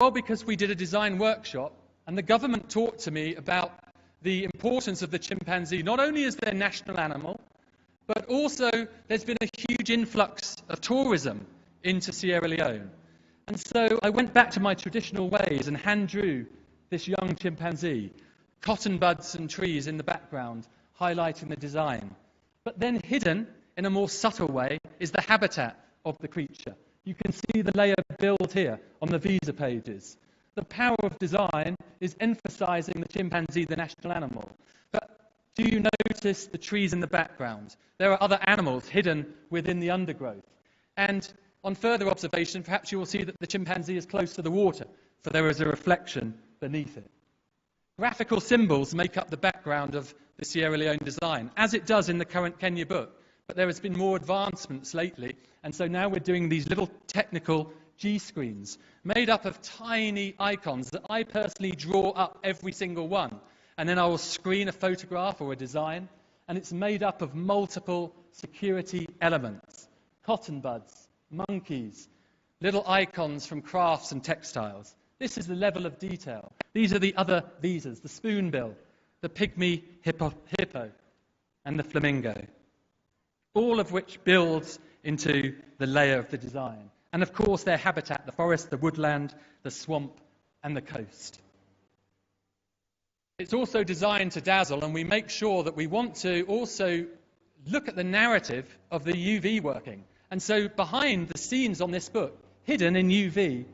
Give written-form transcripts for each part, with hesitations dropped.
Well, because we did a design workshop and the government talked to me about the importance of the chimpanzee, not only as their national animal, but also there's been a huge influx of tourism into Sierra Leone. And so I went back to my traditional ways and hand drew this young chimpanzee, cotton buds and trees in the background, highlighting the design. But then hidden in a more subtle way is the habitat of the creature. You can see the layer built here on the visa pages. The power of design is emphasizing the chimpanzee, the national animal. But do you notice the trees in the background? There are other animals hidden within the undergrowth. And on further observation, perhaps you will see that the chimpanzee is close to the water, for there is a reflection beneath it. Graphical symbols make up the background of the Sierra Leone design, as it does in the current Kenya book. But there has been more advancements lately, and so now we're doing these little technical G-screens made up of tiny icons that I personally draw up every single one. And then I will screen a photograph or a design, and it's made up of multiple security elements. Cotton buds, monkeys, little icons from crafts and textiles. This is the level of detail. These are the other visas, the spoonbill, the pygmy hippo, and the flamingo. All of which builds into the layer of the design. And of course their habitat, the forest, the woodland, the swamp, and the coast. It's also designed to dazzle, and we make sure that we want to also look at the narrative of the UV working. And so behind the scenes on this book, hidden in UV,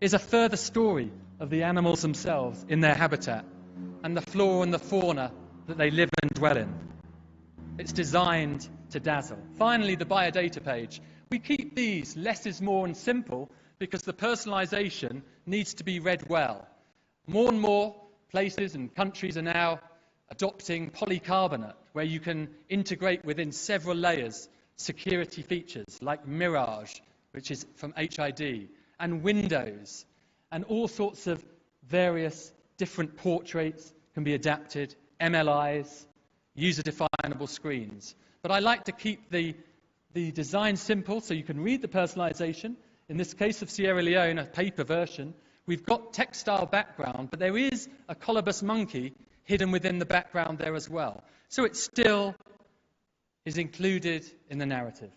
is a further story of the animals themselves in their habitat and the flora and the fauna that they live and dwell in. It's designed to dazzle. Finally, the biodata page. We keep these less is more and simple because the personalization needs to be read well. More and more places and countries are now adopting polycarbonate, where you can integrate within several layers security features like Mirage, which is from HID, and windows, and all sorts of various different portraits can be adapted, MLIs, user-definable screens. But I like to keep the design simple so you can read the personalization. In this case of Sierra Leone, a paper version, we've got textile background, but there is a colobus monkey hidden within the background there as well. So it still is included in the narrative.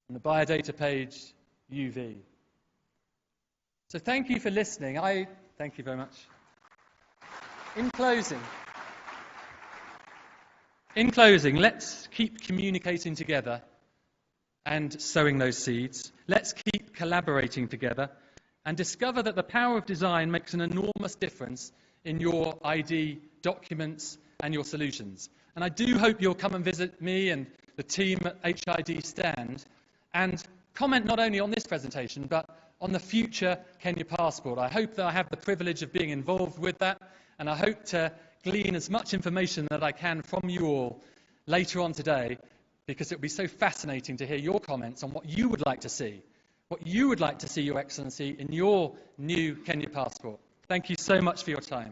And the biodata page, UV. So thank you for listening. Thank you very much. In closing, let's keep communicating together and sowing those seeds. Let's keep collaborating together and discover that the power of design makes an enormous difference in your ID documents and your solutions. And I do hope you'll come and visit me and the team at HID stand and comment not only on this presentation, but on the future Kenya Passport. I hope that I have the privilege of being involved with that, and I hope to glean as much information that I can from you all later on today, because it will be so fascinating to hear your comments on what you would like to see, Your Excellency, in your new Kenya Passport. Thank you so much for your time.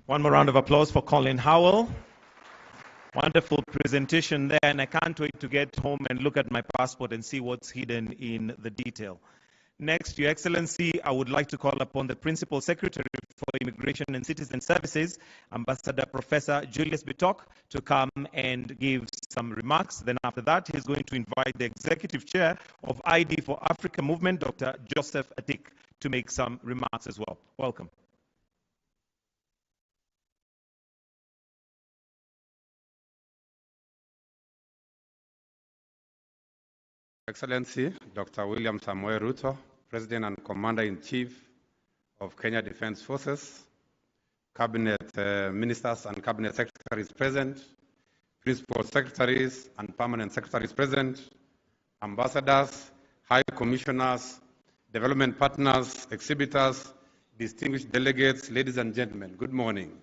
One more round of applause for Colin Howell. Wonderful presentation there, and I can't wait to get home and look at my passport and see what's hidden in the detail. Next, Your Excellency, I would like to call upon the Principal Secretary for Immigration and Citizen Services, Ambassador Professor Julius Bitok, to come and give some remarks. Then after that, he's going to invite the Executive Chair of ID for Africa Movement, Dr. Joseph Atik, to make some remarks as well. Welcome. Excellency, Dr. William Samoei Ruto, President and Commander-in-Chief of Kenya Defense Forces, Cabinet Ministers and Cabinet Secretaries present, Principal Secretaries and Permanent Secretaries present, Ambassadors, High Commissioners, Development Partners, Exhibitors, distinguished delegates, ladies and gentlemen, good morning.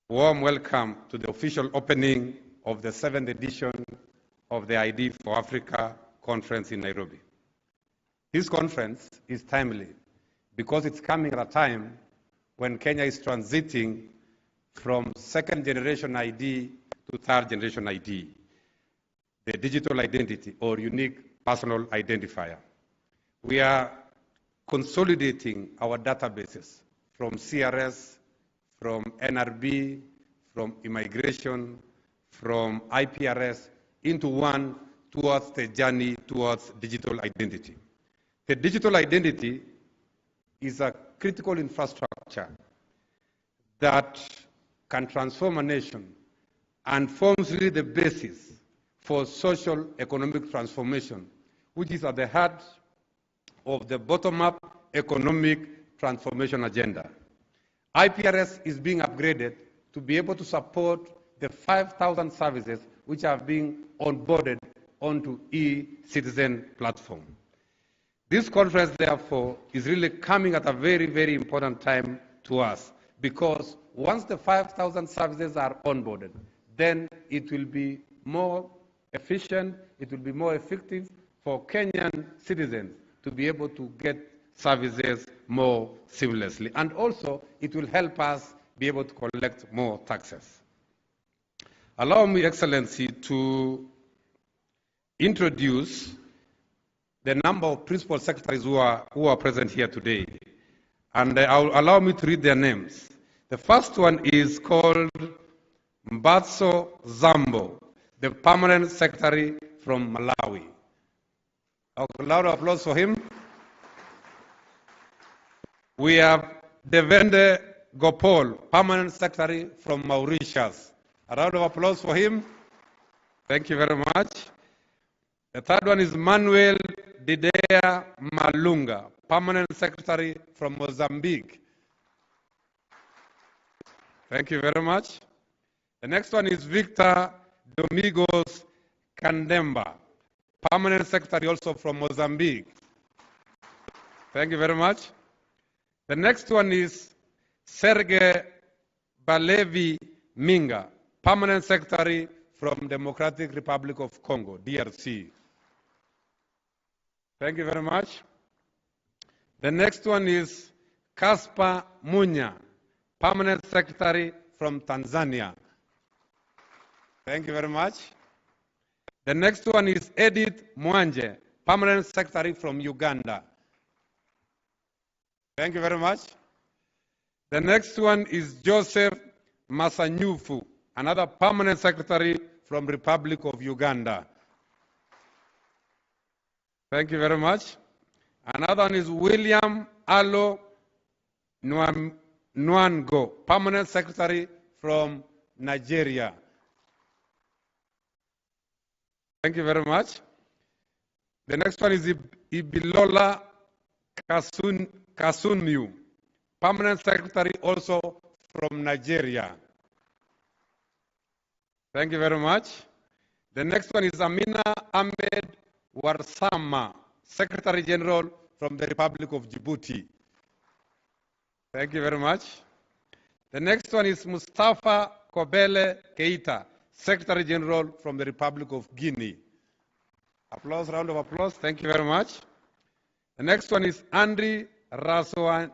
Warm welcome to the official opening of the 7th edition of the ID for Africa conference in Nairobi. This conference is timely because it's coming at a time when Kenya is transiting from second generation ID to third generation ID, the digital identity or unique personal identifier. We are consolidating our databases from CRS, from NRB, from immigration, from IPRS into one towards the journey towards digital identity. The digital identity is a critical infrastructure that can transform a nation and forms really the basis for social economic transformation, which is at the heart of the bottom-up economic transformation agenda. IPRS is being upgraded to be able to support the 5,000 services which are being onboarded onto e-citizen platform. This conference, therefore, is really coming at a very, very important time to us, because once the 5,000 services are onboarded, then it will be more efficient, it will be more effective for Kenyan citizens to be able to get services more seamlessly. And also, it will help us be able to collect more taxes. Allow me, Excellency, to introduce the number of principal secretaries who are present here today. And allow me to read their names. The first one is called Mbatso Zambo, the permanent secretary from Malawi. A loud applause for him. We have Devende Gopal, permanent secretary from Mauritius. A round of applause for him. Thank you very much. The third one is Manuel Didea Malunga, permanent secretary from Mozambique. Thank you very much. The next one is Victor Domingos Kandemba, permanent secretary also from Mozambique. Thank you very much. The next one is Sergei Balevi Minga, permanent secretary from Democratic Republic of Congo, DRC. Thank you very much. The next one is Caspar Munya, permanent secretary from Tanzania. Thank you very much. The next one is Edith Mwanje, permanent secretary from Uganda. Thank you very much. The next one is Joseph Masanyufu, another permanent secretary from Republic of Uganda. Thank you very much. Another one is William Alo Nwango, permanent secretary from Nigeria. Thank you very much. The next one is Ibilola Kasunmiu, permanent secretary also from Nigeria. Thank you very much. The next one is Amina Ahmed Warsama, Secretary General from the Republic of Djibouti. Thank you very much. The next one is Mustafa Kobele Keita, Secretary General from the Republic of Guinea. Applause, round of applause. Thank you very much. The next one is Andri Rasoa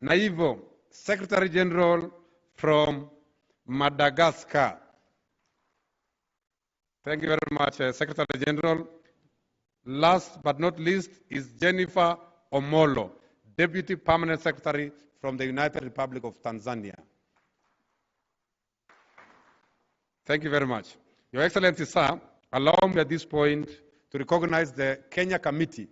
Naivo, Secretary General from Madagascar. Thank you very much, Secretary General. Last but not least is Jennifer Omolo, Deputy Permanent Secretary from the United Republic of Tanzania. Thank you very much. Your Excellency, sir, allow me at this point to recognize the Kenya committee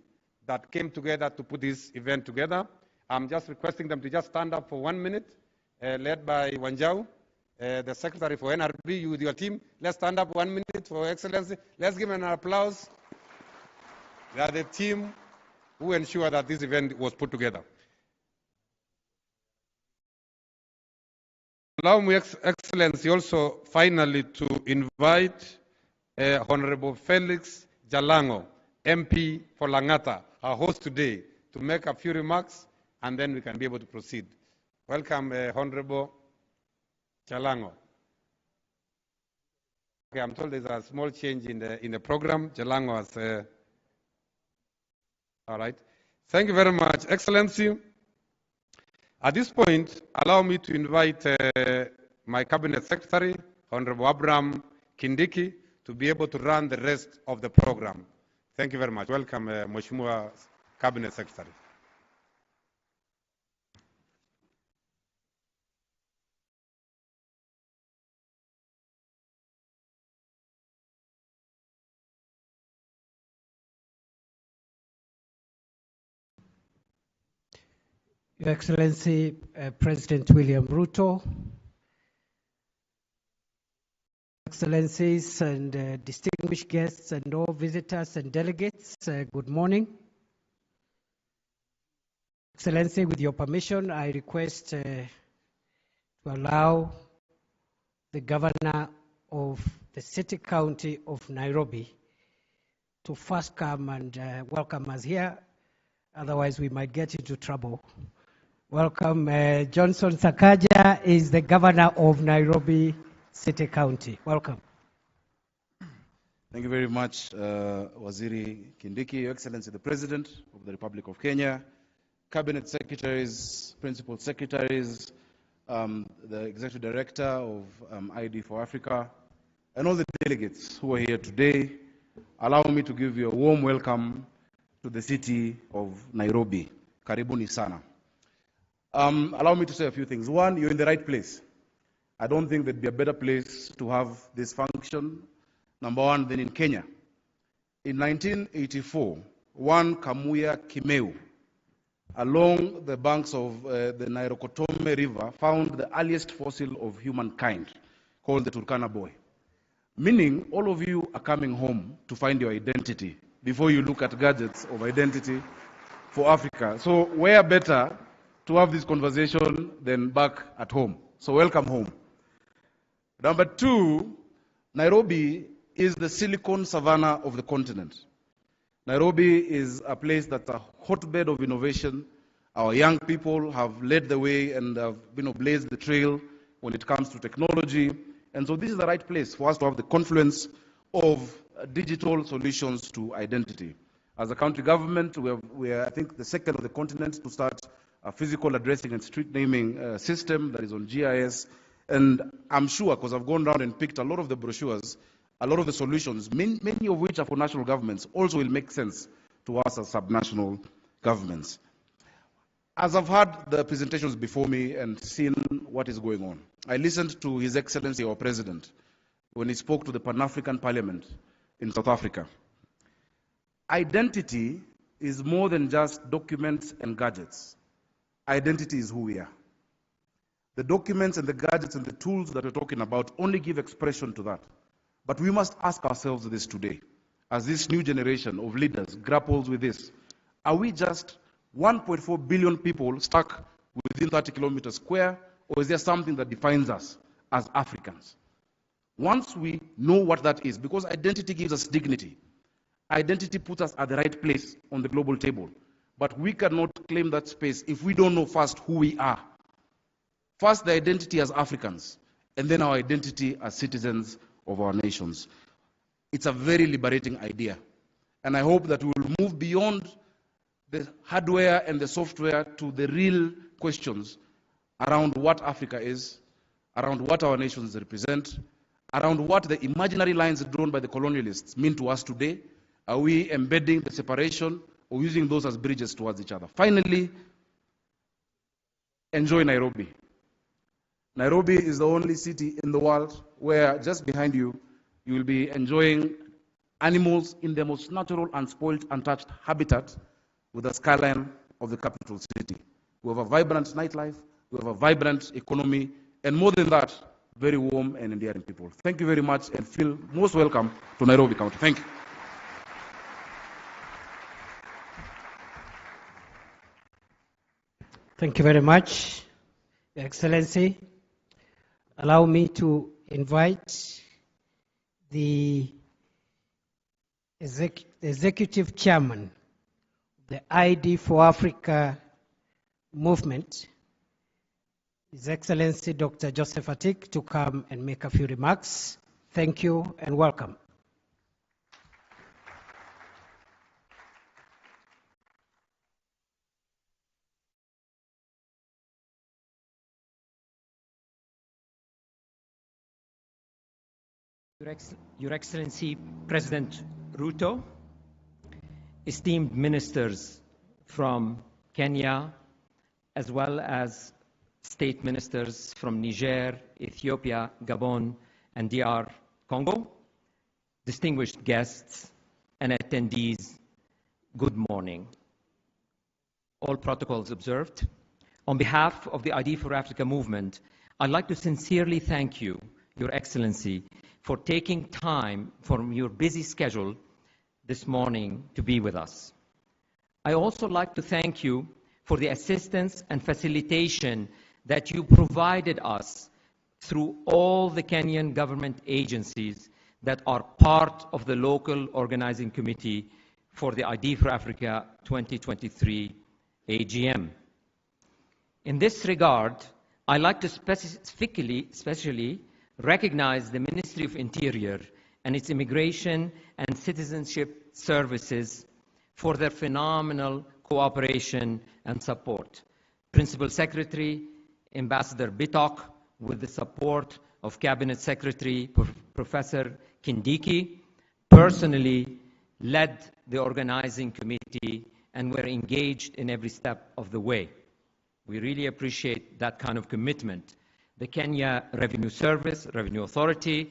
that came together to put this event together. I'm just requesting them to just stand up for 1 minute, led by Wanjau, the Secretary for NRB, you with your team. Let's stand up 1 minute for Excellency. Let's give them an applause. They are the team who ensured that this event was put together. Allow me, Excellency, also finally to invite Honorable Felix Jalango, MP for Langata, our host today, to make a few remarks, and then we can be able to proceed. Welcome, Honorable Jalango. Okay, I'm told there's a small change in the program. Jalango has. All right. Thank you very much, Excellency. At this point, allow me to invite my Cabinet Secretary, Honorable Abraham Kindiki, to be able to run the rest of the program. Thank you very much. Welcome, Mheshimiwa Cabinet Secretary. Your Excellency, President William Ruto, Excellencies and distinguished guests and all visitors and delegates, good morning. Excellency, with your permission, I request to allow the Governor of the City County of Nairobi to first come and welcome us here. Otherwise, we might get into trouble. Welcome. Johnson Sakaja is the Governor of Nairobi City County. Welcome. Thank you very much, Waziri Kindiki, Your Excellency the President of the Republic of Kenya, Cabinet Secretaries, Principal Secretaries, the Executive Director of ID for Africa, and all the delegates who are here today. Allow me to give you a warm welcome to the city of Nairobi. Karibuni sana. Allow me to say a few things. One, you're in the right place. I don't think there'd be a better place to have this function, number one, than in Kenya. In 1984, one Kamuya Kimeu, along the banks of the Nairokotome River, found the earliest fossil of humankind, called the Turkana boy. Meaning, all of you are coming home to find your identity before you look at gadgets of identity for Africa. So where better to have this conversation than back at home? So welcome home. Number two, Nairobi is the silicon savannah of the continent. Nairobi is a place that's a hotbed of innovation. Our young people have led the way and have blazed the trail when it comes to technology. And so this is the right place for us to have the confluence of digital solutions to identity. As a country government, we are, I think, the second of the continent to start a physical addressing and street naming system that is on GIS. And I'm sure, because I've gone around and picked a lot of the brochures, a lot of the solutions, many of which are for national governments, also will make sense to us as subnational governments. As I've heard the presentations before me and seen what is going on, I listened to His Excellency, our President, when he spoke to the Pan-African Parliament in South Africa. Identity is more than just documents and gadgets. Identity is who we are. The documents and the gadgets and the tools that we're talking about only give expression to that. But we must ask ourselves this today, as this new generation of leaders grapples with this. Are we just 1.4 billion people stuck within 30 kilometers square, or is there something that defines us as Africans? Once we know what that is, because identity gives us dignity, identity puts us at the right place on the global table. But we cannot claim that space if we don't know first who we are. First, the identity as Africans, and then our identity as citizens of our nations. It's a very liberating idea. And I hope that we will move beyond the hardware and the software to the real questions around what Africa is, around what our nations represent, around what the imaginary lines drawn by the colonialists mean to us today. Are we embedding the separation or using those as bridges towards each other? Finally, enjoy Nairobi. Nairobi is the only city in the world where just behind you, you will be enjoying animals in their most natural, unspoiled, untouched habitat with the skyline of the capital city. We have a vibrant nightlife, we have a vibrant economy, and more than that, very warm and endearing people. Thank you very much and feel most welcome to Nairobi County. Thank you. Thank you very much, Your Excellency. Allow me to invite the Executive Chairman of the ID for Africa movement, His Excellency Dr. Joseph Atik, to come and make a few remarks. Thank you and welcome. Your Excellency President Ruto, esteemed ministers from Kenya, as well as state ministers from Niger, Ethiopia, Gabon, and DR Congo, distinguished guests and attendees, good morning. All protocols observed. On behalf of the ID for Africa movement, I'd like to sincerely thank you, Your Excellency, for taking time from your busy schedule this morning to be with us. I also like to thank you for the assistance and facilitation that you provided us through all the Kenyan government agencies that are part of the local organizing committee for the ID for Africa 2023 AGM. In this regard, I'd like to especially recognize the Ministry of Interior and its Immigration and Citizenship Services for their phenomenal cooperation and support. Principal Secretary, Ambassador Bitok, with the support of Cabinet Secretary Professor Kindiki, personally led the organizing committee and were engaged in every step of the way. We really appreciate that kind of commitment. The Kenya Revenue Service, Revenue Authority,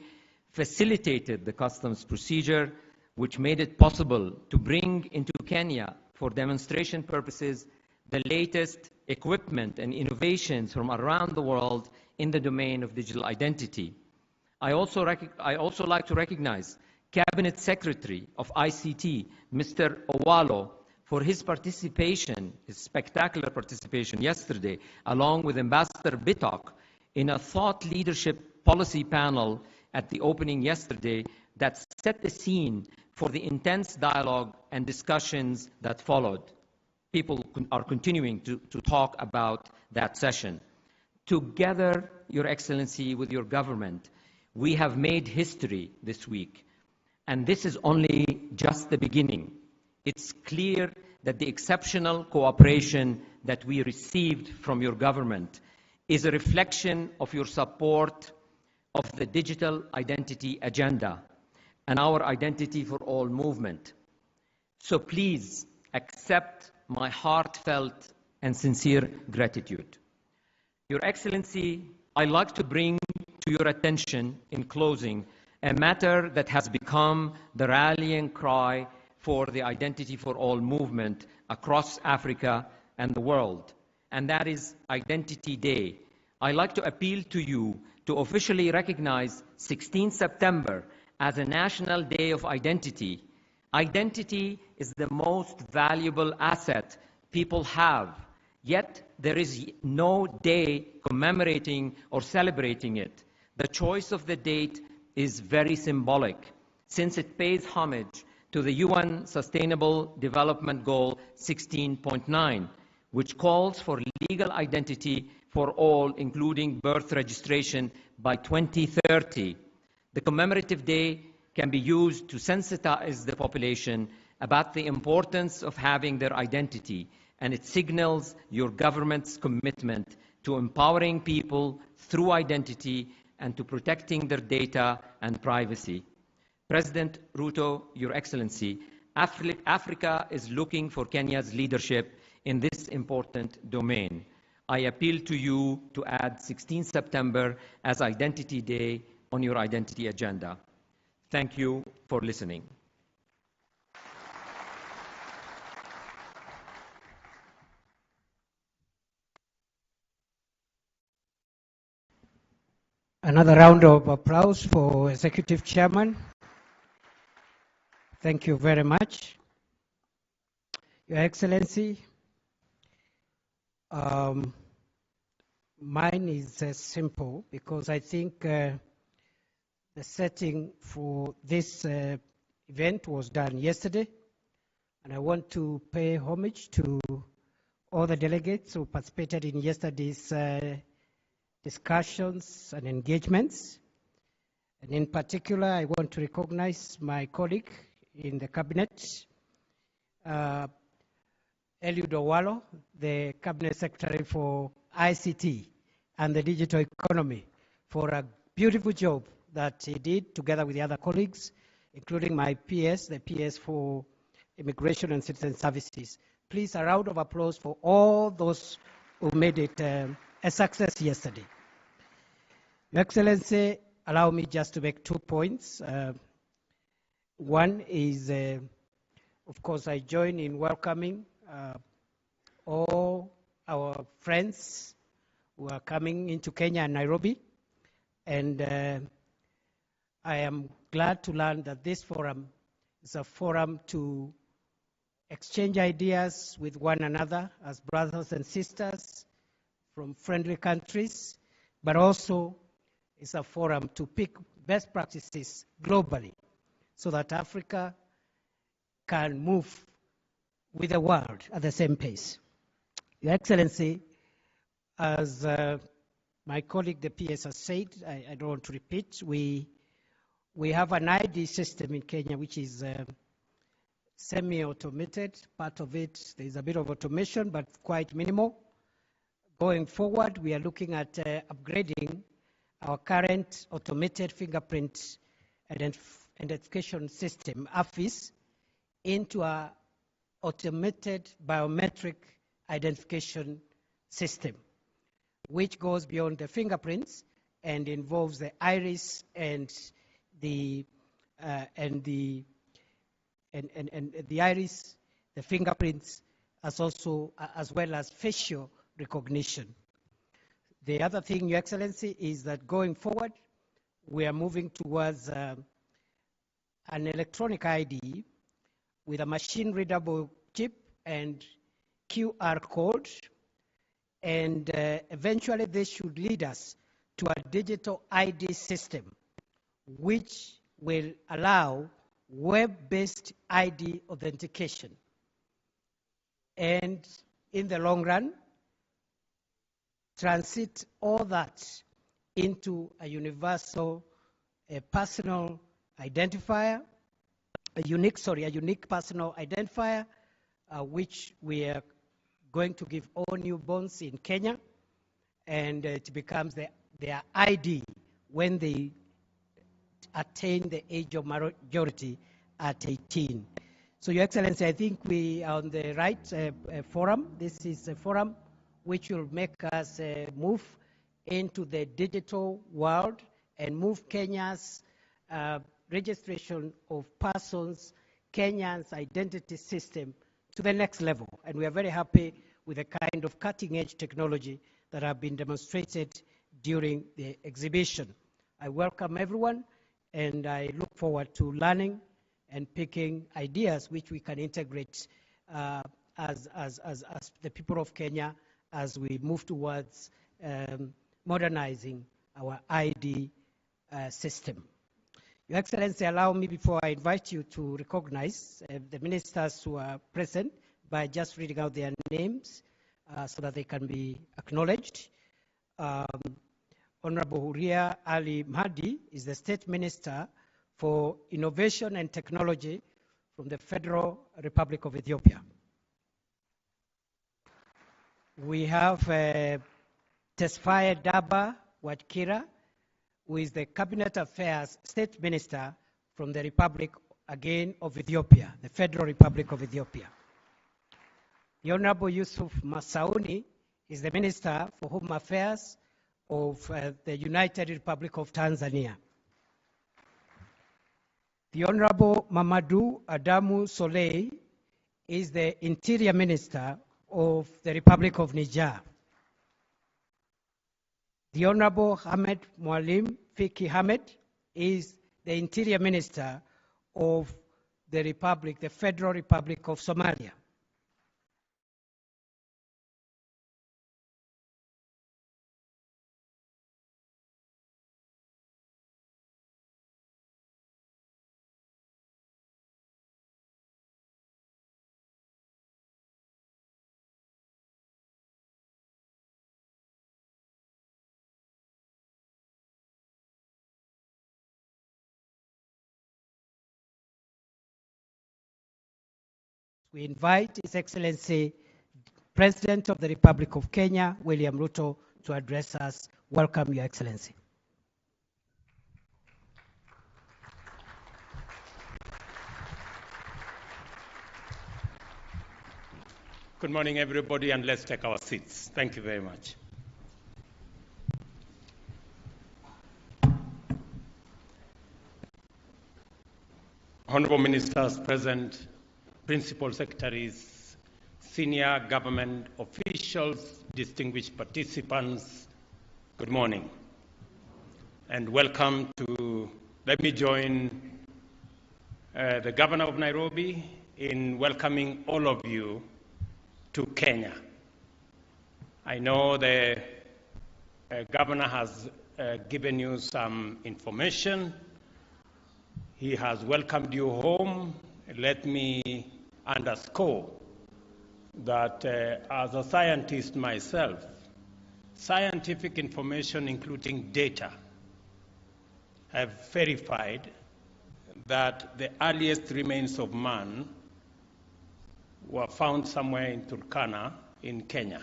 facilitated the customs procedure, which made it possible to bring into Kenya for demonstration purposes the latest equipment and innovations from around the world in the domain of digital identity. I also like to recognize Cabinet Secretary of ICT, Mr. Owalo, for his participation, his spectacular participation yesterday, along with Ambassador Bitok, in a thought leadership policy panel at the opening yesterday that set the scene for the intense dialogue and discussions that followed. People are continuing to talk about that session. Together, Your Excellency, with your government, we have made history this week. And this is only just the beginning. It's clear that the exceptional cooperation that we received from your government is a reflection of your support of the digital identity agenda and our Identity for All movement. So please accept my heartfelt and sincere gratitude. Your Excellency, I'd like to bring to your attention in closing a matter that has become the rallying cry for the Identity for All movement across Africa and the world, and that is Identity Day. I'd like to appeal to you to officially recognize 16 September as a National Day of Identity. Identity is the most valuable asset people have, yet there is no day commemorating or celebrating it. The choice of the date is very symbolic, since it pays homage to the UN Sustainable Development Goal 16.9, which calls for legal identity for all, including birth registration, by 2030. The commemorative day can be used to sensitize the population about the importance of having their identity, and it signals your government's commitment to empowering people through identity and to protecting their data and privacy. President Ruto, Your Excellency, Africa is looking for Kenya's leadership in this important domain. I appeal to you to add 16 September as Identity Day on your identity agenda. Thank you for listening. Another round of applause for Executive Chairman. Thank you very much. Your Excellency, mine is simple because I think the setting for this event was done yesterday, and I want to pay homage to all the delegates who participated in yesterday's discussions and engagements. And in particular, I want to recognize my colleague in the cabinet, Eliud Owalo, the Cabinet Secretary for ICT and the Digital Economy, for a beautiful job that he did together with the other colleagues, including my PS, the PS for Immigration and Citizen Services. Please, a round of applause for all those who made it a success yesterday. Your Excellency, allow me just to make 2 points. One is, of course, I join in welcoming all our friends who are coming into Kenya and Nairobi. And I am glad to learn that this forum is a forum to exchange ideas with one another as brothers and sisters from friendly countries, but also it's a forum to pick best practices globally so that Africa can move with the world at the same pace. Your Excellency, as my colleague the PS has said, I don't want to repeat, we have an ID system in Kenya which is semi-automated. Part of it, there's a bit of automation, but quite minimal. Going forward, we are looking at upgrading our current automated fingerprint identification system, AFIS, into an automated biometric identification system, which goes beyond the fingerprints and involves the iris and the iris, the fingerprints, as well as facial recognition. The other thing, Your Excellency, is that going forward, we are moving towards an electronic ID with a machine-readable chip and QR code, and eventually this should lead us to a digital ID system which will allow web-based ID authentication. And in the long run, transit all that into a universal, personal identifier, a unique personal identifier, which we are going to give all newborns in Kenya, and it becomes their ID when they attain the age of majority at 18. So, Your Excellency, I think we are on the right forum. This is a forum which will make us move into the digital world and move Kenya's registration of persons, Kenya's identity system to the next level. And we are very happy with the kind of cutting-edge technology that have been demonstrated during the exhibition. I welcome everyone, and I look forward to learning and picking ideas which we can integrate as the people of Kenya as we move towards modernizing our ID system. Your Excellency, allow me, before I invite you, to recognize the ministers who are present by just reading out their names so that they can be acknowledged. Honorable Huria Ali Mahdi is the State Minister for Innovation and Technology from the Federal Republic of Ethiopia. We have Tesfaye Daba Wajkira, who is the Cabinet Affairs State Minister from the Republic, again, of Ethiopia, the Federal Republic of Ethiopia. The Honorable Yusuf Masauni is the Minister for Home Affairs of the United Republic of Tanzania. The Honorable Mamadou Adamu Solei is the Interior Minister of the Republic of Niger. The Honorable Ahmed Mwalim Fiki Hamed is the Interior Minister of the Republic, the Federal Republic of Somalia. We invite His Excellency, President of the Republic of Kenya, William Ruto, to address us. Welcome, Your Excellency. Good morning, everybody, and let's take our seats. Thank you very much. Honorable Ministers present, Principal Secretaries, senior government officials, distinguished participants, good morning. And welcome to, let me join the Governor of Nairobi in welcoming all of you to Kenya. I know the Governor has given you some information. He has welcomed you home. Let me underscore that as a scientist myself, scientific information, including data, have verified that the earliest remains of man were found somewhere in Turkana in Kenya.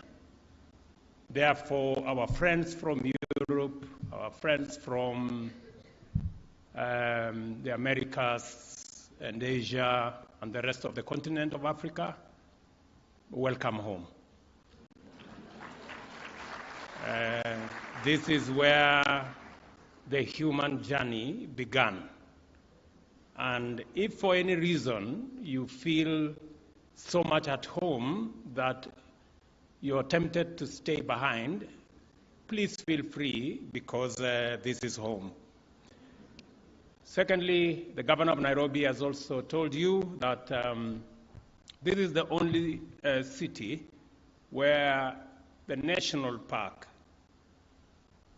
Therefore, our friends from Europe, our friends from the Americas and Asia and the rest of the continent of Africa, welcome home. This is where the human journey began. And if for any reason you feel so much at home that you're tempted to stay behind, please feel free, because this is home. Secondly, the Governor of Nairobi has also told you that this is the only city where the national park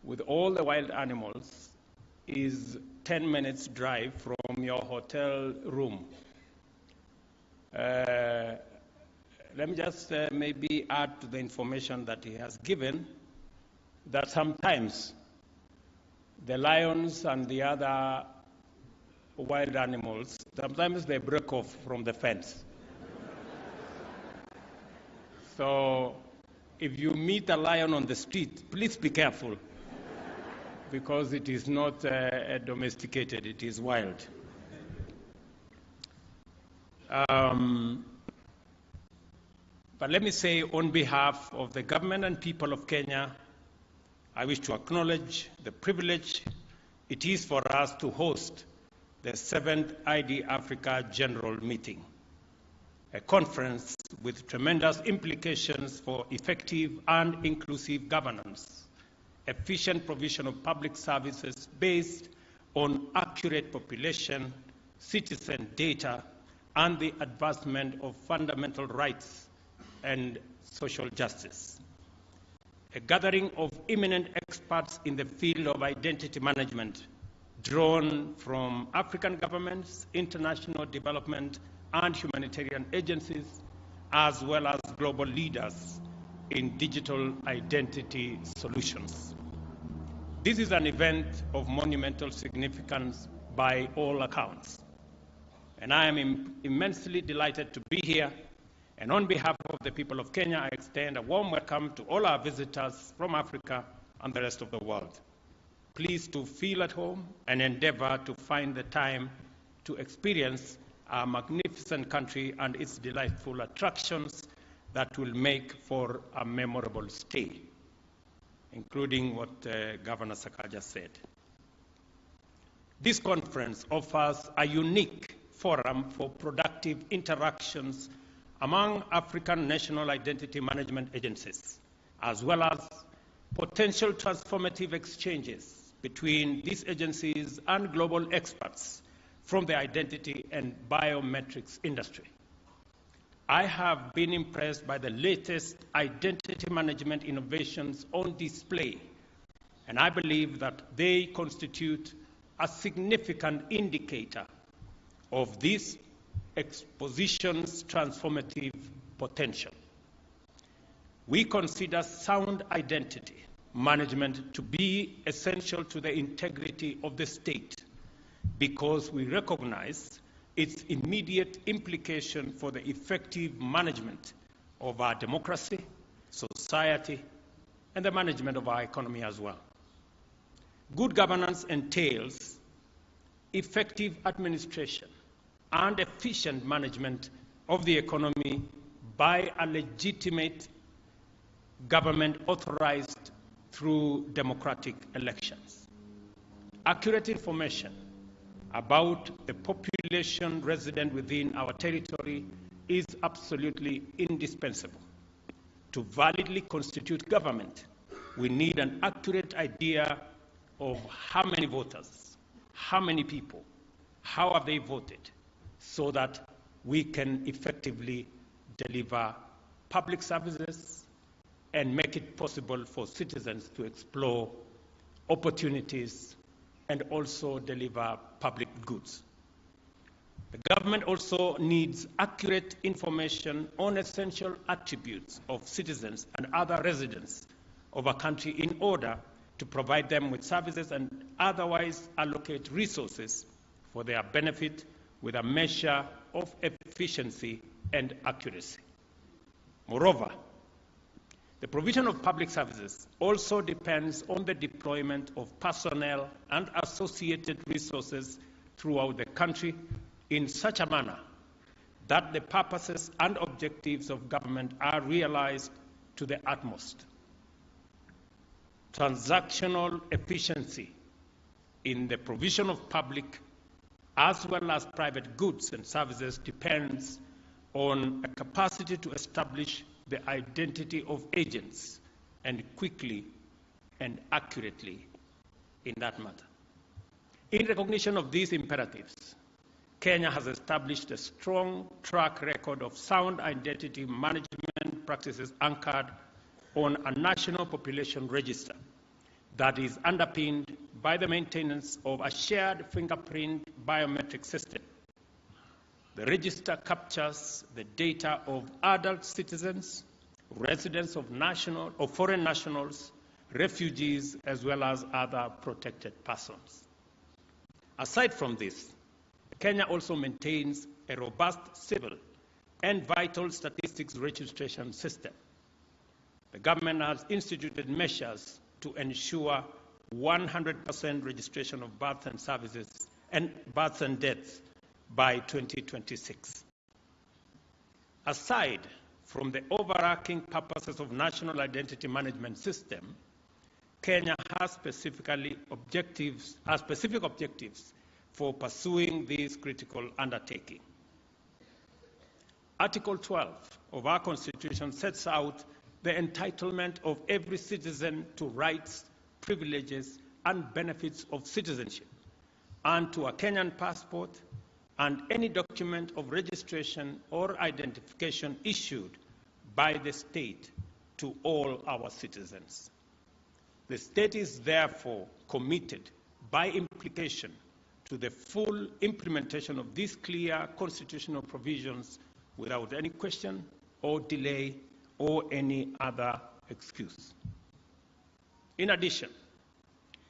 with all the wild animals is 10 minutes drive from your hotel room. Let me just maybe add to the information that he has given that sometimes the lions and the other wild animals, sometimes they break off from the fence. So if you meet a lion on the street, please be careful, because it is not domesticated, it is wild. But let me say, on behalf of the government and people of Kenya, I wish to acknowledge the privilege it is for us to host the 7th ID Africa General Meeting, a conference with tremendous implications for effective and inclusive governance, efficient provision of public services based on accurate population, citizen data, and the advancement of fundamental rights and social justice. A gathering of eminent experts in the field of identity management, drawn from African governments, international development and humanitarian agencies, as well as global leaders in digital identity solutions. This is an event of monumental significance by all accounts, and I am immensely delighted to be here. And on behalf of the people of Kenya, I extend a warm welcome to all our visitors from Africa and the rest of the world. Please to feel at home and endeavor to find the time to experience our magnificent country and its delightful attractions that will make for a memorable stay, including what Governor Sakaja said. This conference offers a unique forum for productive interactions among African national identity management agencies, as well as potential transformative exchanges between these agencies and global experts from the identity and biometrics industry. I have been impressed by the latest identity management innovations on display, and I believe that they constitute a significant indicator of this exposition's transformative potential. We consider sound identity management to be essential to the integrity of the state, because we recognize its immediate implication for the effective management of our democracy, society, and the management of our economy as well. Good governance entails effective administration and efficient management of the economy by a legitimate government authorized through democratic elections. Accurate information about the population resident within our territory is absolutely indispensable. To validly constitute government, we need an accurate idea of how many voters, how many people, how have they voted, so that we can effectively deliver public services and make it possible for citizens to explore opportunities and also deliver public goods. The government also needs accurate information on essential attributes of citizens and other residents of a country in order to provide them with services and otherwise allocate resources for their benefit with a measure of efficiency and accuracy. Moreover, the provision of public services also depends on the deployment of personnel and associated resources throughout the country in such a manner that the purposes and objectives of government are realized to the utmost. Transactional efficiency in the provision of public as well as private goods and services depends on a capacity to establish the identity of agents and quickly and accurately in that matter. In recognition of these imperatives, Kenya has established a strong track record of sound identity management practices anchored on a national population register that is underpinned by the maintenance of a shared fingerprint biometric system. The register captures the data of adult citizens, residents of national or foreign nationals, refugees, as well as other protected persons. Aside from this, Kenya also maintains a robust civil and vital statistics registration system. The government has instituted measures to ensure 100% registration of births and services and births and deaths by 2026. Aside from the overarching purposes of national identity management system, Kenya has specific objectives for pursuing this critical undertaking. Article 12 of our Constitution sets out the entitlement of every citizen to rights, privileges, and benefits of citizenship, and to a Kenyan passport and any document of registration or identification issued by the state to all our citizens. The state is therefore committed by implication to the full implementation of these clear constitutional provisions without any question or delay or any other excuse. In addition,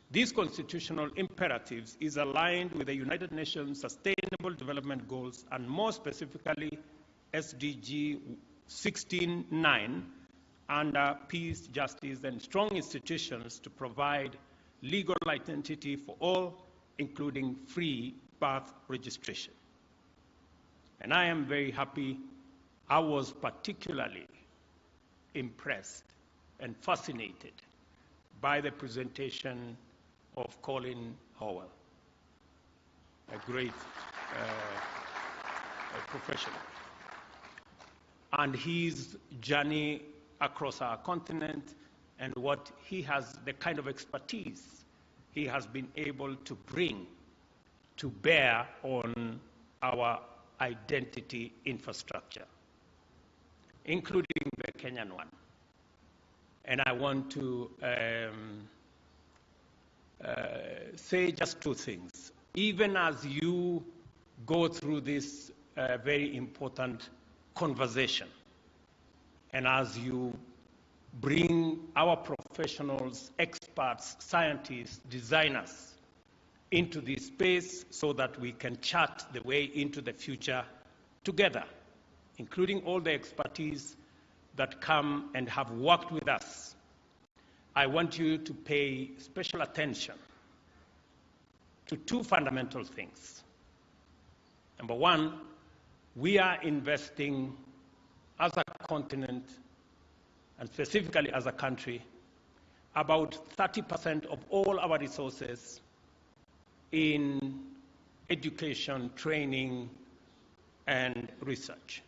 these constitutional imperatives is aligned with the United Nations Sustainable Development Goals and more specifically SDG 16.9 under peace, justice, and strong institutions to provide legal identity for all, including free birth registration. And I am very happy. I was particularly impressed and fascinated by the presentation of Colin Howell, a great professional, and his journey across our continent and what he has, the kind of expertise he has been able to bring to bear on our identity infrastructure, including the Kenyan one. And I want to say just two things. Even as you go through this very important conversation, and as you bring our professionals, experts, scientists, designers into this space so that we can chart the way into the future together, including all the expertise that come and have worked with us, I want you to pay special attention to two fundamental things. Number one, we are investing as a continent, and specifically as a country, about 30% of all our resources in education, training, and research.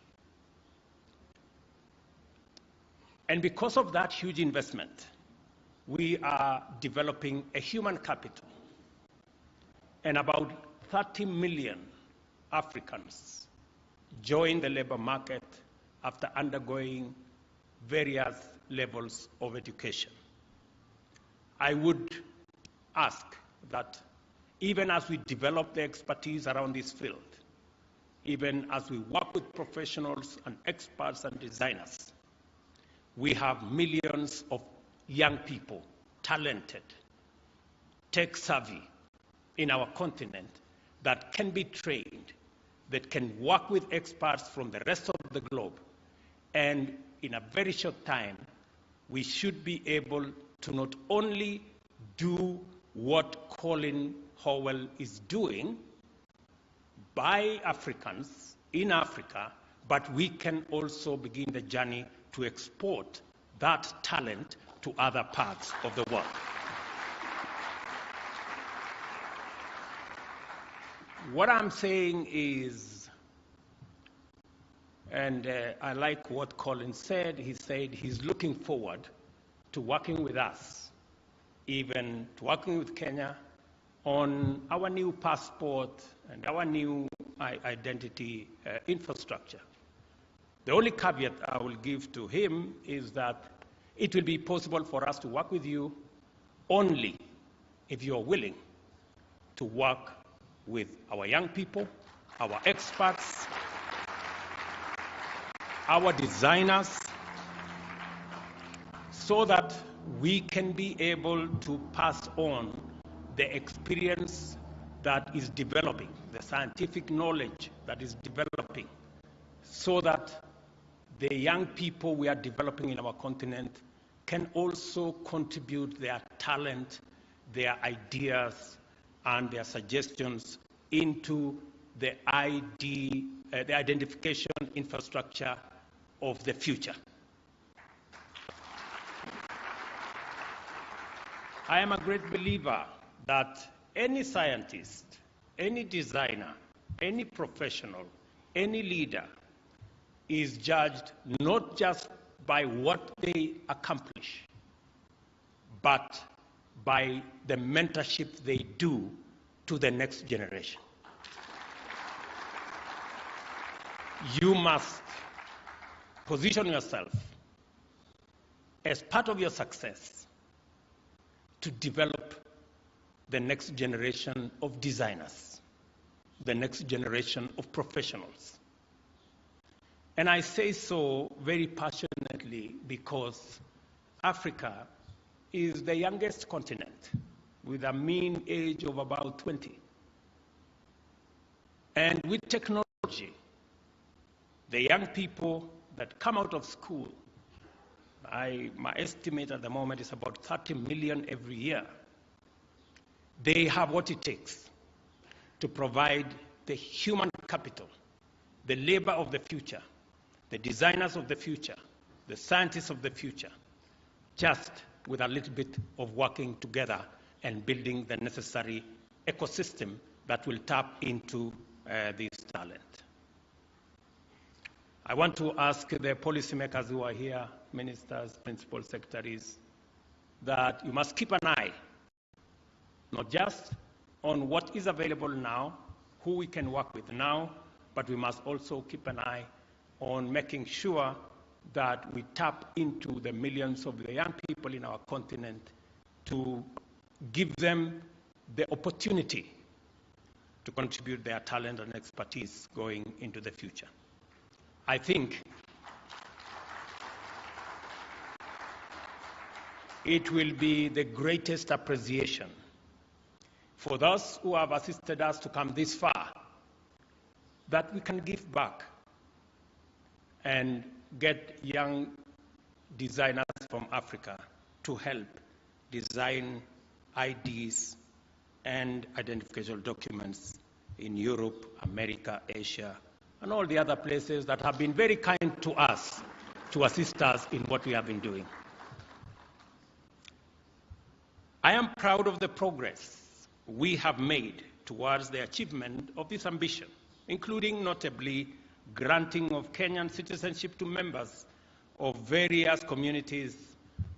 And because of that huge investment, we are developing a human capital. And about 30 million Africans join the labor market after undergoing various levels of education. I would ask that even as we develop the expertise around this field, even as we work with professionals and experts and designers, we have millions of young people, talented, tech-savvy in our continent that can be trained, that can work with experts from the rest of the globe. And in a very short time, we should be able to not only do what Colin Howell is doing by Africans in Africa, but we can also begin the journey to export that talent to other parts of the world. What I'm saying is, and I like what Colin said, he said he's looking forward to working with us, even to working with Kenya on our new passport and our new identity infrastructure. The only caveat I will give to him is that it will be possible for us to work with you only if you are willing to work with our young people, our experts, our designers, so that we can be able to pass on the experience that is developing, the scientific knowledge that is developing, so that the young people we are developing in our continent can also contribute their talent, their ideas, and their suggestions into the identification infrastructure of the future. I am a great believer that any scientist, any designer, any professional, any leader is judged not just by what they accomplish, but by the mentorship they do to the next generation. You must position yourself as part of your success to develop the next generation of designers, the next generation of professionals. And I say so very passionately because Africa is the youngest continent with a mean age of about 20. And with technology, the young people that come out of school, my estimate at the moment is about 30 million every year. They have what it takes to provide the human capital, the labor of the future, the designers of the future, the scientists of the future, just with a little bit of working together and building the necessary ecosystem that will tap into this talent. I want to ask the policymakers who are here, ministers, principal secretaries, that you must keep an eye, not just on what is available now, who we can work with now, but we must also keep an eye on making sure that we tap into the millions of the young people in our continent to give them the opportunity to contribute their talent and expertise going into the future. I think it will be the greatest appreciation for those who have assisted us to come this far that we can give back and get young designers from Africa to help design IDs and identification documents in Europe, America, Asia, and all the other places that have been very kind to us to assist us in what we have been doing. I am proud of the progress we have made towards the achievement of this ambition, including notably granting of Kenyan citizenship to members of various communities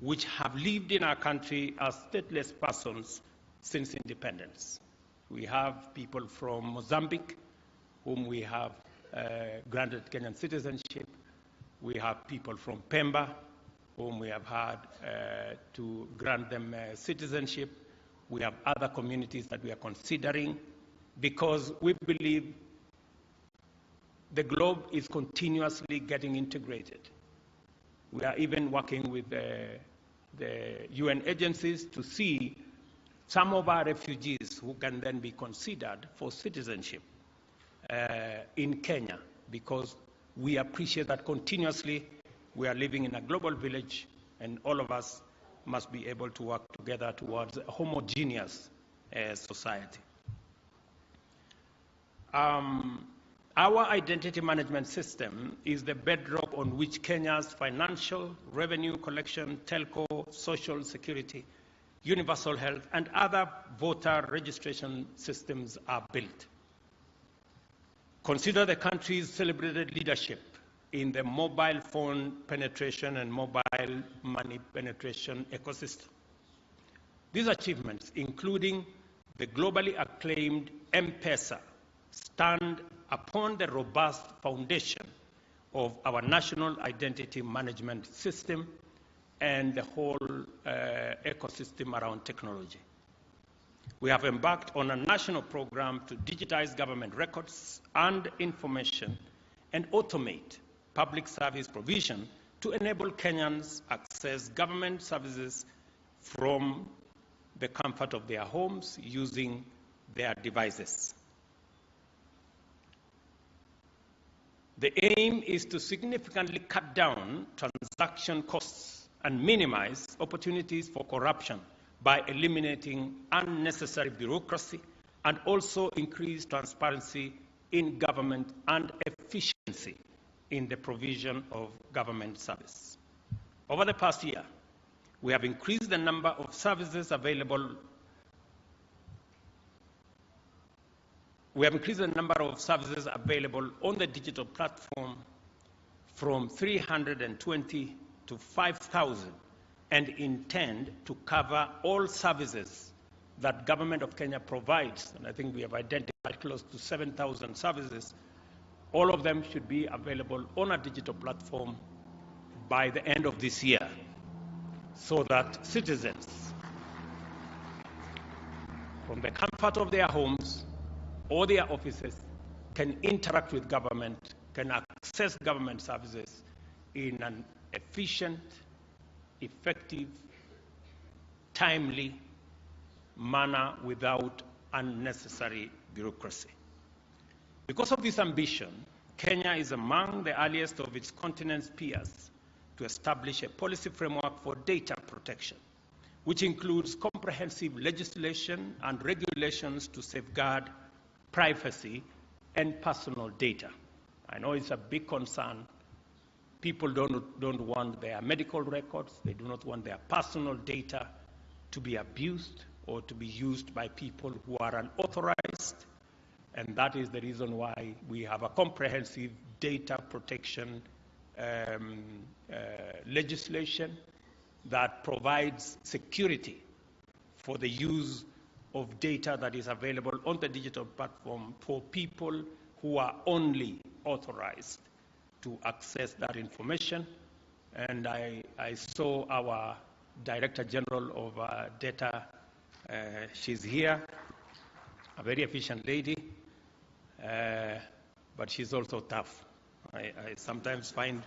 which have lived in our country as stateless persons since independence. We have people from Mozambique, whom we have granted Kenyan citizenship. We have people from Pemba, whom we have had to grant them citizenship. We have other communities that we are considering because we believe the globe is continuously getting integrated. We are even working with the UN agencies to see some of our refugees who can then be considered for citizenship in Kenya, because we appreciate that continuously we are living in a global village and all of us must be able to work together towards a homogeneous society. Our identity management system is the bedrock on which Kenya's financial, revenue collection, telco, social security, universal health, and other voter registration systems are built. Consider the country's celebrated leadership in the mobile phone penetration and mobile money penetration ecosystem. These achievements, including the globally acclaimed M-Pesa, stand upon the robust foundation of our national identity management system and the whole ecosystem around technology. We have embarked on a national program to digitize government records and information and automate public service provision to enable Kenyans access government services from the comfort of their homes using their devices. The aim is to significantly cut down transaction costs and minimize opportunities for corruption by eliminating unnecessary bureaucracy and also increase transparency in government and efficiency in the provision of government service. Over the past year, we have increased the number of services available. We have increased the number of services available on the digital platform from 320 to 5,000 and intend to cover all services that Government of Kenya provides. And I think we have identified close to 7,000 services. All of them should be available on a digital platform by the end of this year, so that citizens, from the comfort of their homes or their offices, can interact with government, can access government services in an efficient, effective, timely manner without unnecessary bureaucracy. Because of this ambition, Kenya is among the earliest of its continent's peers to establish a policy framework for data protection, which includes comprehensive legislation and regulations to safeguard privacy and personal data. I know it's a big concern. People don't want their medical records, they do not want their personal data to be abused or to be used by people who are unauthorized, and that is the reason why we have a comprehensive data protection legislation that provides security for the use of data that is available on the digital platform for people who are only authorized to access that information. And I saw our Director General of Data, she's here, a very efficient lady, but she's also tough. I sometimes find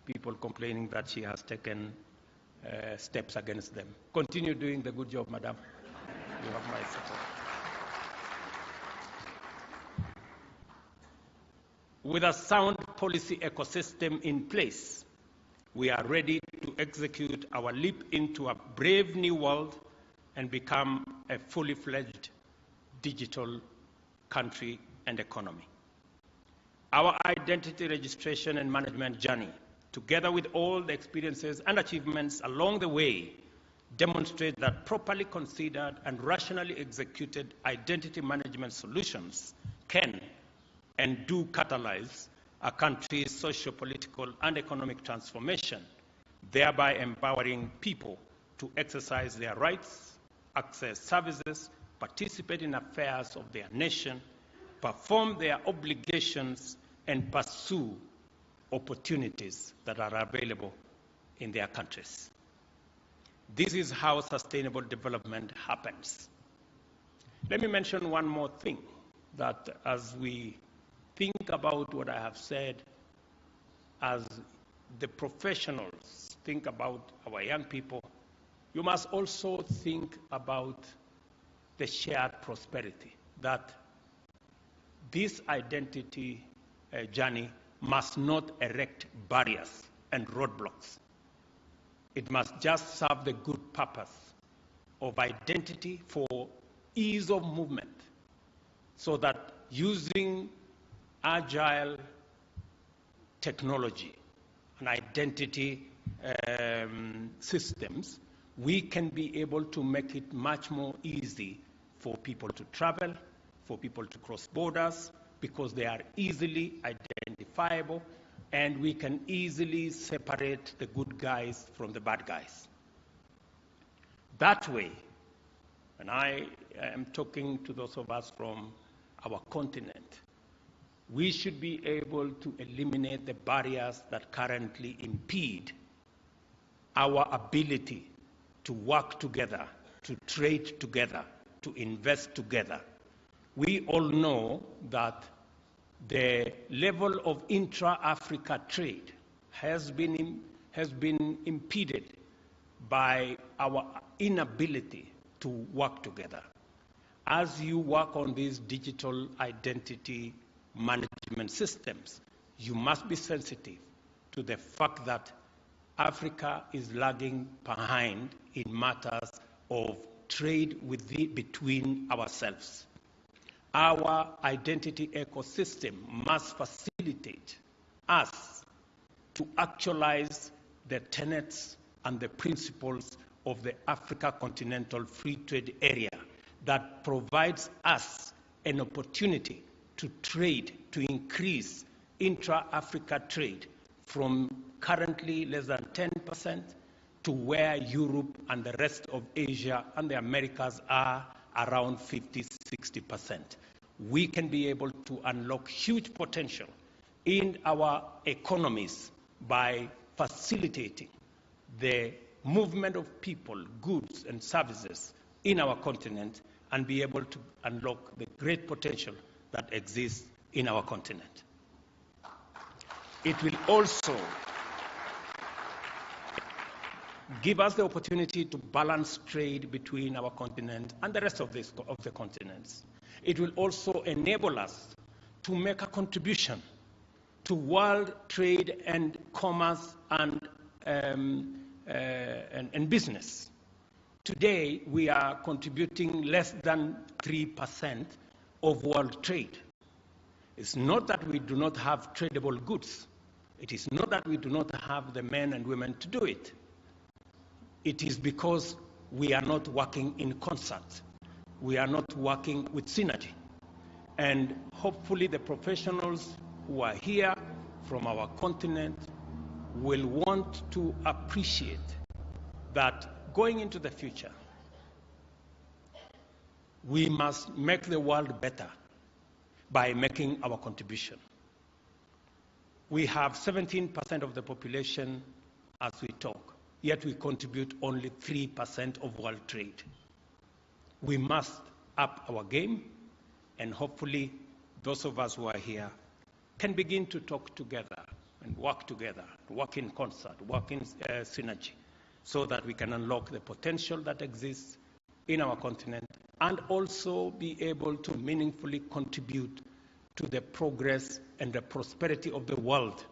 people complaining that she has taken steps against them. Continue doing the good job, madam. You have my support. With a sound policy ecosystem in place, we are ready to execute our leap into a brave new world and become a fully fledged digital country and economy. Our identity registration and management journey together with all the experiences and achievements along the way, demonstrate that properly considered and rationally executed identity management solutions can and do catalyze a country's socio-political and economic transformation, thereby empowering people to exercise their rights, access services, participate in affairs of their nation, perform their obligations, and pursue opportunities that are available in their countries. This is how sustainable development happens. Let me mention one more thing, that as we think about what I have said, as the professionals think about our young people, you must also think about the shared prosperity, that this identity journey must not erect barriers and roadblocks. It must just serve the good purpose of identity for ease of movement, so that using agile technology and identity systems, we can be able to make it much more easy for people to travel, for people to cross borders, because they are easily identifiable, and we can easily separate the good guys from the bad guys. That way, and I am talking to those of us from our continent, we should be able to eliminate the barriers that currently impede our ability to work together, to trade together, to invest together. We all know that the level of intra-Africa trade has been impeded by our inability to work together. As you work on these digital identity management systems, you must be sensitive to the fact that Africa is lagging behind in matters of trade between ourselves. Our identity ecosystem must facilitate us to actualize the tenets and the principles of the Africa Continental Free Trade Area that provides us an opportunity to trade, to increase intra-Africa trade from currently less than 10% to where Europe and the rest of Asia and the Americas are around 50-60%. We can be able to unlock huge potential in our economies by facilitating the movement of people, goods, and services in our continent, and be able to unlock the great potential that exists in our continent. It will also give us the opportunity to balance trade between our continent and the rest of the continents. It will also enable us to make a contribution to world trade and commerce and business. Today, we are contributing less than 3% of world trade. It's not that we do not have tradable goods. It is not that we do not have the men and women to do it. It is because we are not working in concert. We are not working with synergy. And hopefully the professionals who are here from our continent will want to appreciate that going into the future, we must make the world better by making our contribution. We have 17% of the population as we talk, yet we contribute only 3% of world trade. We must up our game, and hopefully those of us who are here can begin to talk together and work in concert, work in synergy, so that we can unlock the potential that exists in our continent and also be able to meaningfully contribute to the progress and the prosperity of the world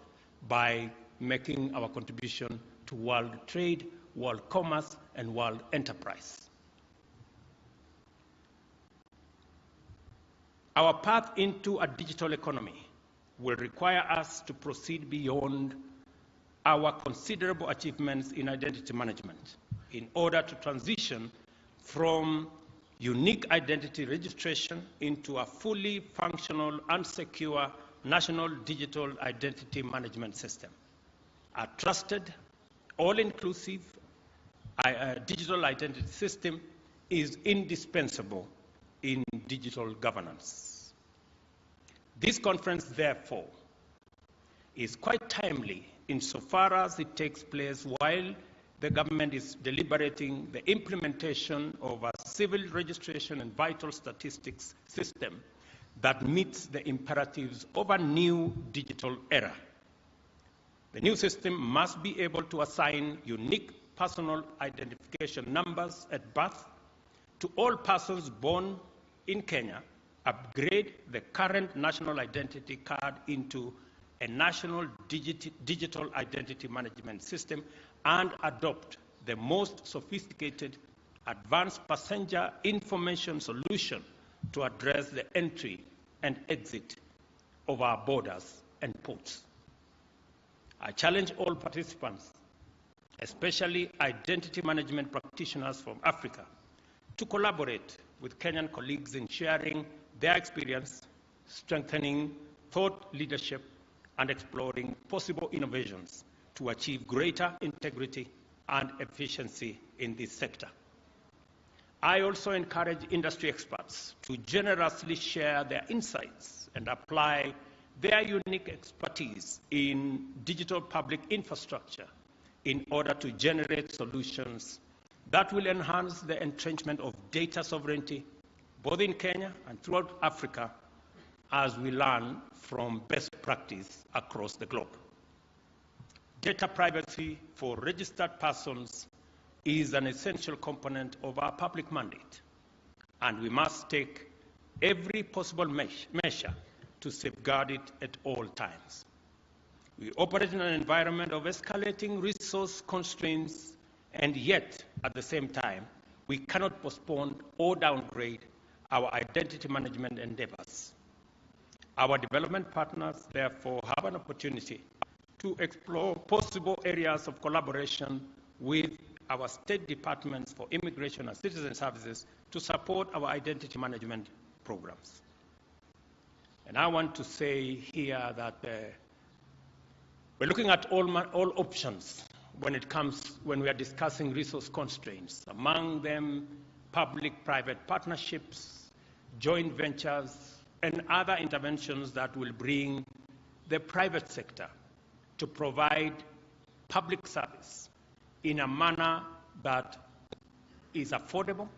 by making our contribution to world trade, world commerce, and world enterprise. Our path into a digital economy will require us to proceed beyond our considerable achievements in identity management in order to transition from unique identity registration into a fully functional and secure national digital identity management system. A trusted, all-inclusive digital identity system is indispensable in digital governance. This conference, therefore, is quite timely insofar as it takes place while the government is deliberating the implementation of a civil registration and vital statistics system that meets the imperatives of a new digital era. The new system must be able to assign unique personal identification numbers at birth to all persons born in Kenya, upgrade the current national identity card into a national digital identity management system, and adopt the most sophisticated advanced passenger information solution to address the entry and exit of our borders and ports. I challenge all participants, especially identity management practitioners from Africa, to collaborate with Kenyan colleagues in sharing their experience, strengthening thought leadership, and exploring possible innovations to achieve greater integrity and efficiency in this sector. I also encourage industry experts to generously share their insights and apply their unique expertise in digital public infrastructure in order to generate solutions that will enhance the entrenchment of data sovereignty, both in Kenya and throughout Africa, as we learn from best practice across the globe. Data privacy for registered persons is an essential component of our public mandate, and we must take every possible measure to safeguard it at all times. We operate in an environment of escalating resource constraints, and yet, at the same time, we cannot postpone or downgrade our identity management endeavors. Our development partners, therefore, have an opportunity to explore possible areas of collaboration with our state departments for immigration and citizen services to support our identity management programs. And I want to say here that we're looking at all options when we are discussing resource constraints, among them public-private partnerships, joint ventures, and other interventions that will bring the private sector to provide public service in a manner that is affordable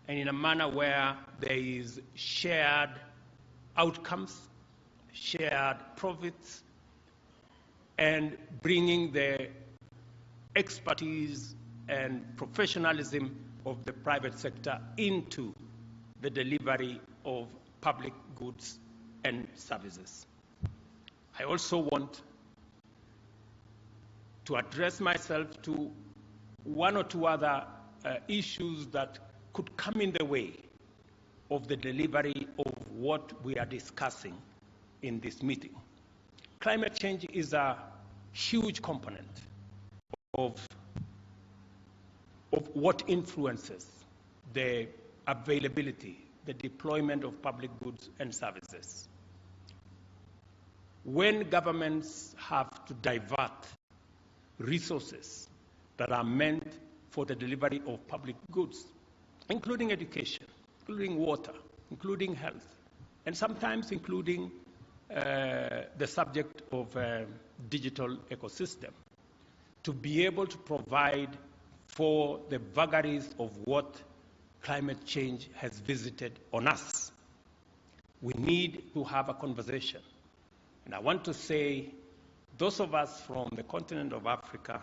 and in a manner where there is shared outcomes, shared profits, and bringing the expertise and professionalism of the private sector into the delivery of public goods and services. I also want to address myself to one or two other issues that could come in the way of the delivery of what we are discussing in this meeting. Climate change is a huge component of what influences the availability, the deployment of public goods and services. When governments have to divert resources that are meant for the delivery of public goods, including education, including water, including health, and sometimes including the subject of digital ecosystem, to be able to provide for the vagaries of what climate change has visited on us. We need to have a conversation. And I want to say, those of us from the continent of Africa,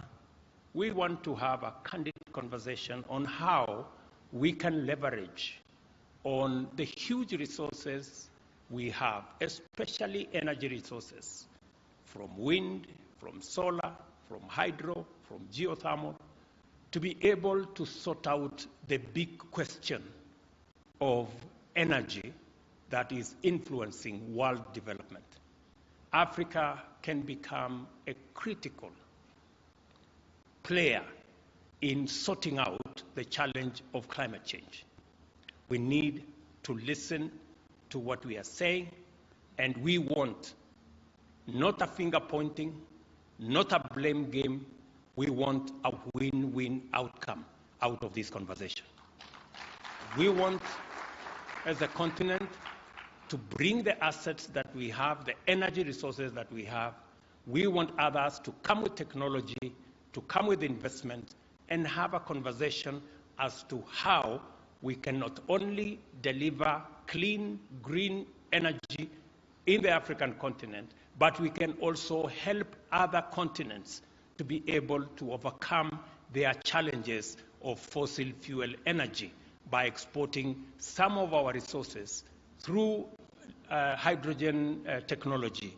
we want to have a candid conversation on how we can leverage on the huge resources we have, especially energy resources, from wind, from solar, from hydro, from geothermal, to be able to sort out the big question of energy that is influencing world development. Africa can become a critical player in sorting out the challenge of climate change. We need to listen to what we are saying, and we want not a finger pointing, not a blame game. We want a win-win outcome out of this conversation. We want, as a continent, to bring the assets that we have, the energy resources that we have. We want others to come with technology, to come with investment, and have a conversation as to how we can not only deliver clean, green energy in the African continent, but we can also help other continents to be able to overcome their challenges of fossil fuel energy by exporting some of our resources through hydrogen technology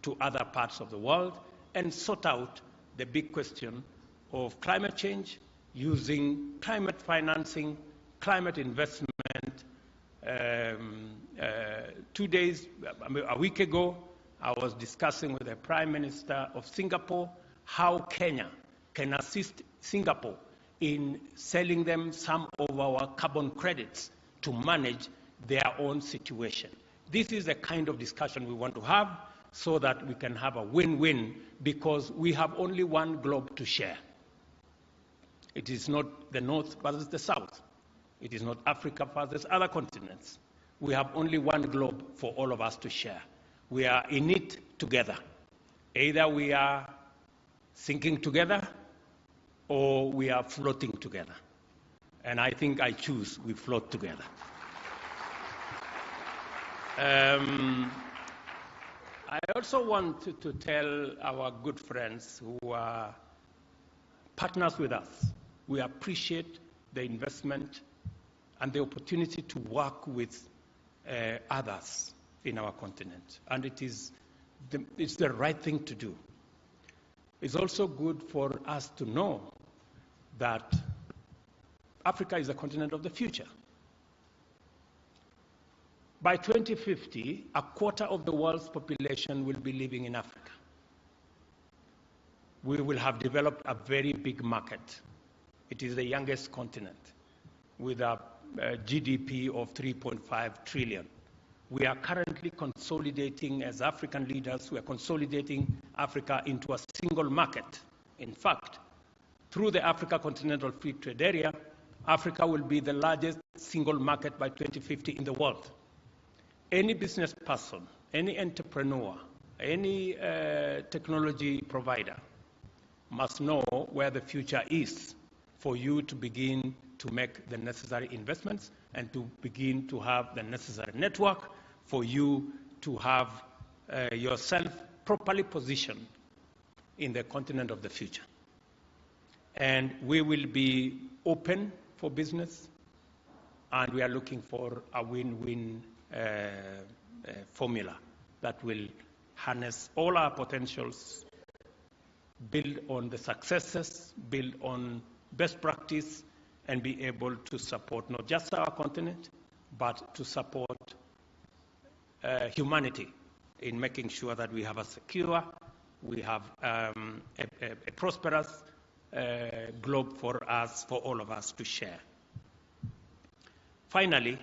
to other parts of the world, and sort out the big question of climate change using climate financing, climate investment. A week ago, I was discussing with the Prime Minister of Singapore how Kenya can assist Singapore in selling them some of our carbon credits to manage their own situation. This is the kind of discussion we want to have so that we can have a win-win, because we have only one globe to share. It is not the North versus the South. It is not Africa versus other continents. We have only one globe for all of us to share. We are in it together. Either we are sinking together or we are floating together. And I think I choose we float together. I also want to tell our good friends who are partners with us, we appreciate the investment and the opportunity to work with others in our continent. And it's the right thing to do. It's also good for us to know that Africa is a continent of the future. By 2050, a quarter of the world's population will be living in Africa. We will have developed a very big market. It is the youngest continent with a GDP of 3.5 trillion. We are currently consolidating, as African leaders, we are consolidating Africa into a single market. In fact, through the Africa Continental Free Trade Area, Africa will be the largest single market by 2050 in the world. Any business person, any entrepreneur, any technology provider must know where the future is for you to begin to make the necessary investments and to begin to have the necessary network for you to have yourself properly positioned in the continent of the future. And we will be open for business, and we are looking for a win-win formula that will harness all our potentials, build on the successes, build on best practice, and be able to support not just our continent, but to support humanity in making sure that we have a secure, we have a prosperous globe for us, for all of us to share. Finally,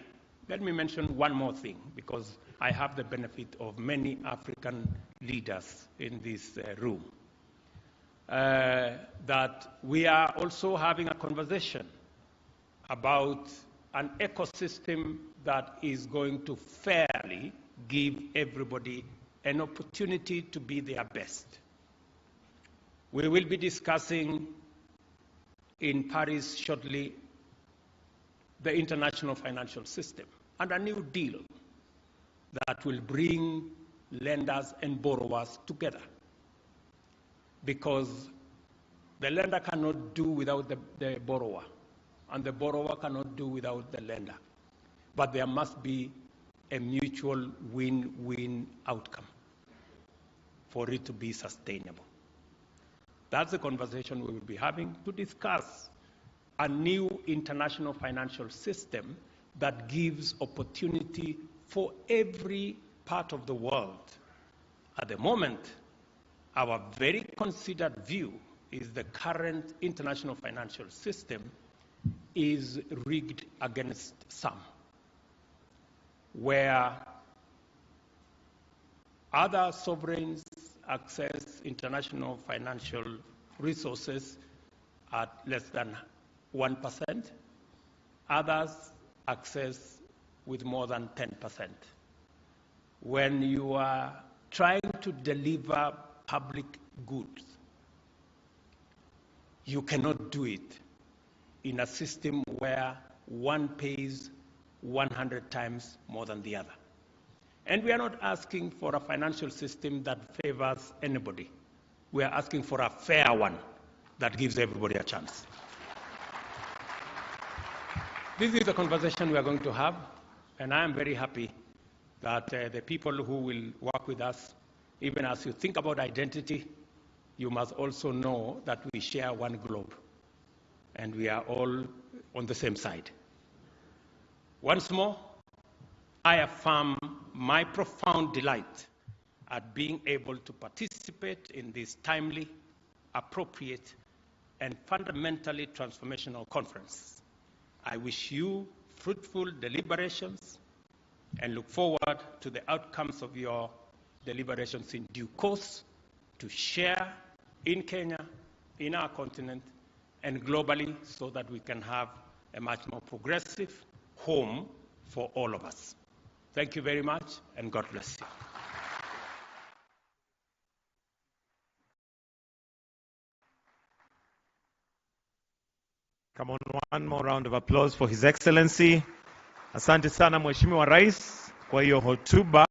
let me mention one more thing, because I have the benefit of many African leaders in this room. That we are also having a conversation about an ecosystem that is going to fairly give everybody an opportunity to be their best. We will be discussing in Paris shortly the international financial system and a new deal that will bring lenders and borrowers together. Because the lender cannot do without the borrower, and the borrower cannot do without the lender. But there must be a mutual win-win outcome for it to be sustainable. That's the conversation we will be having to discuss a new international financial system that gives opportunity for every part of the world. At the moment, our very considered view is the current international financial system is rigged against some, where other sovereigns access international financial resources at less than 1%, others access with more than 10%. When you are trying to deliver public goods, you cannot do it in a system where one pays 100 times more than the other. And we are not asking for a financial system that favors anybody. We are asking for a fair one that gives everybody a chance. This is a conversation we are going to have, and I am very happy that the people who will work with us, even as you think about identity, you must also know that we share one globe, and we are all on the same side. Once more, I affirm my profound delight at being able to participate in this timely, appropriate, and fundamentally transformational conference. I wish you fruitful deliberations and look forward to the outcomes of your deliberations in due course to share in Kenya, in our continent, and globally so that we can have a much more progressive home for all of us. Thank you very much, and God bless you. Come on, one more round of applause for His Excellency. Asante sana Mheshimiwa Rais kwa hiyo hotuba.